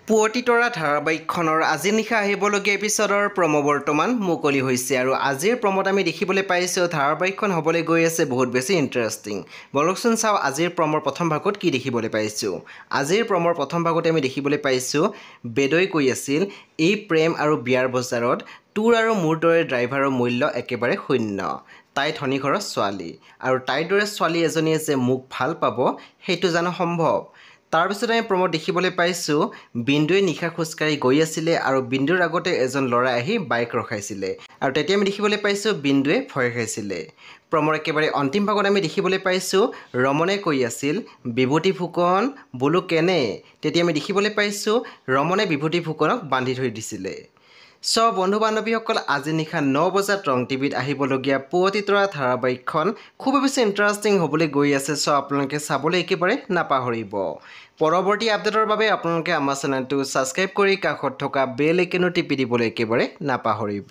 পুৱতি তৰা ধাৰাবাহিকখনৰ আজি নিশা আহিবলগীয়া এপিছডৰ প্ৰম' বৰ্তমান মুকলি হৈছে আৰু আজিৰ প্ৰম'ত আমি দেখিবলৈ পাইছোঁ ধাৰাবাহিকখন হ'বলৈ গৈ আছে বহুত বেছি ইণ্টাৰেষ্টিং। বলকচোন চাওঁ আজিৰ প্ৰম'ৰ প্ৰথম ভাগত কি দেখিবলৈ পাইছোঁ। আজিৰ প্ৰম'ৰ প্ৰথম ভাগতে আমি দেখিবলৈ পাইছোঁ বেদই কৈ আছিল এই প্ৰেম আৰু বিয়াৰ বজাৰত তোৰ আৰু মোৰ দৰে ড্ৰাইভাৰৰ মূল্য একেবাৰে শূন্য। তাই ধনী ঘৰৰ ছোৱালী আৰু তাইৰ দৰে ছোৱালী এজনীয়ে যে মোক ভাল পাব সেইটো জানো সম্ভৱ। তাৰপিছত আমি প্ৰম'ত দেখিবলৈ পাইছোঁ বিন্দুৱে নিশা খোজকাঢ়ি গৈ আছিলে আৰু বিন্দুৰ আগতে এজন ল'ৰাই আহি বাইক ৰখাইছিলে আৰু তেতিয়া আমি দেখিবলৈ পাইছোঁ বিন্দুৱে ভয় খাইছিলে। প্ৰম'ৰ একেবাৰে অন্তিম ভাগত আমি দেখিবলৈ পাইছোঁ ৰমনে কৈ আছিল বিভূতি ফুকন বোলো কেনে, তেতিয়া আমি দেখিবলৈ পাইছোঁ ৰমনে বিভূতি ফুকনক বান্ধি থৈ দিছিলে। চ' বন্ধু বান্ধৱীসকল আজি নিশা 9 বজাত ৰং টিভিত আহিবলগীয়া পুৱতি তৰা ধাৰাবাহিকখন খুব বেছি ইণ্টাৰেষ্টিং হ'বলৈ গৈ আছে। চ' আপোনালোকে চাবলৈ একেবাৰে নাপাহৰিব। পৰৱৰ্তী আপডেটৰ বাবে আপোনালোকে আমাৰ চেনেলটো ছাবস্ক্ৰাইব কৰি কাষত থকা বেল আইকনো টিপি দিবলৈ একেবাৰে নাপাহৰিব।